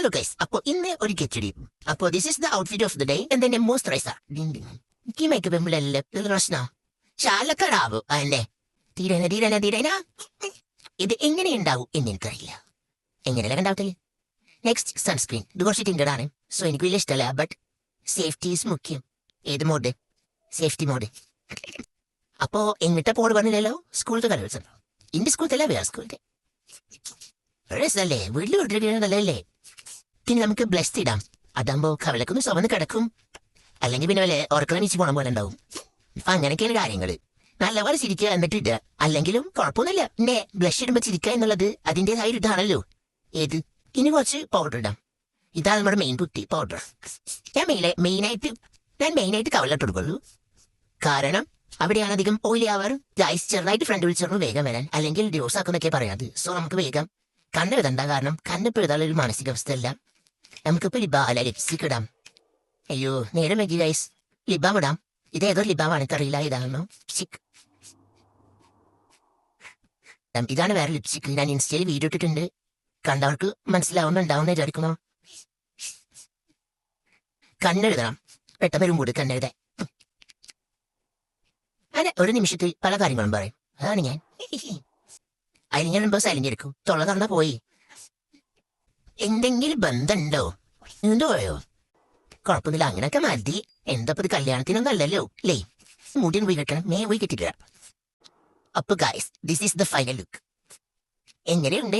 Hello guys, അപ്പോ ഇന്ന് ഒരു ഗെറ്റടി. അപ്പോ this is the outfit of the day and then moisturizer. ഈ മേക്കപ്പ് എല്ലാം പ്രശ്നം ചാലക്കടാവു അല്ലേ? തീരന ഇത് എങ്ങനെ ഉണ്ടാവും എന്ന് എനിക്കറിയില്ല. എങ്ങനെയല്ല ഉണ്ടാവത്തില്ല. Next sunscreen. ഇത് കുറച്ച് ടിൻഡഡ് ആണ്, സോ എനിക്ക് വലിയ ഇഷ്ടമല്ല. ബട്ട് സേഫ്റ്റി ഈസ് മുഖ്യം. ഏത് മോഡ്? Safety mode. അപ്പോ എങ്ങിட்ட പോട് പറഞ്ഞില്ലല്ലോ. സ്കൂളത്തെ കലോത്സവം. ഇന്റെ സ്കൂളത്തല്ല, വേറെ സ്കൂളിന്റെ രസല്ലേ? വീട്ടിൽ വിട്ടിരിക്കുന്നതല്ലേ? പിന്നെ നമുക്ക് ബ്ലസ്റ്റ് ഇടാം. അതാകുമ്പോ കവലക്കൊന്ന് ചുവന്ന് കിടക്കും. അല്ലെങ്കിൽ പിന്നെ വല്ല ഉറക്കളമിച്ച് പോണ പോലെ ഉണ്ടാവും. അങ്ങനെയൊക്കെയാണ് കാര്യങ്ങള്. നല്ലപോലെ ചിരിക്കുക എന്നിട്ട് ഇടുക. അല്ലെങ്കിലും കുഴപ്പമൊന്നുമില്ല. പിന്നെ ബ്ലഷ് ഇടുമ്പോ ചിരിക്കുക എന്നുള്ളത് അതിൻ്റെതായ ഒരു ഇതാണല്ലോ. ഏത്? ഇനി കുറച്ച് പൗഡർ ഇടാം. ഇതാണ് നമ്മുടെ മെയിൻ ബുദ്ധി, പൗഡർ. ഞാൻ മെയിനായിട്ട് കവലിട്ട് കൊടുക്കുള്ളൂ. കാരണം അവിടെയാണ് അധികം ഓയിലി ആവാറ്. ഗൈസ്, ചെറുതായിട്ട് ഫ്രണ്ട് വിളിച്ചു വേഗം വരാൻ, അല്ലെങ്കിൽ ഡിവോഴ്സ് ആക്കുന്നൊക്കെ പറയാത്. സോ നമുക്ക് വേഗം കണ്ണ് എഴുതണ്ട. കാരണം കണ്ണിപ്പോൾ എഴുതാനുള്ള ഒരു മാനസികാവസ്ഥയല്ല. നമുക്കിപ്പോൾ ലിബാം ലിപ്സ്റ്റിക് ഇടാം. അയ്യോ, നേരം വൈകി ഗൈസ്. ലിബാം ഇടാം. ഇതേതോ ലിബാമാണ്, എനിക്കറിയില്ല ഇതാണോ. ലിപ്സ്റ്റിക് ഇതാണ് വേറെ ലിപ്സ്റ്റിക്. ഞാൻ ഇൻസ്റ്റയിൽ വീഡിയോ ഇട്ടിട്ടുണ്ട്. കണ്ടവർക്ക് മനസ്സിലാവുന്നുണ്ടാവുന്ന വിചാരിക്കണോ? കണ്ണെഴുതണം. പെട്ടെന്ന് വരും കൂടി കണ്ണെഴുതാൻ. അതെ, ഒരു നിമിഷത്തിൽ പല കാര്യങ്ങളും പറയും. അതാണ് ഞാൻ. അരിഞ്ഞിടുമ്പോ സലിഞ്ഞിരിക്കും. തൊള്ള തന്ന പോയി. എന്തെങ്കിലും ബന്ധമുണ്ടോ? എന്തോയോ? കുഴപ്പമില്ല, അങ്ങനെയൊക്കെ മതി. എന്തപ്പത് കല്യാണത്തിനൊന്നും അല്ലല്ലോ അല്ലേ? മുടിയും പോയി കെട്ടണം. പോയി കെട്ടില്ല. അപ്പൊ guys, this is the final look. എങ്ങനെയുണ്ട്?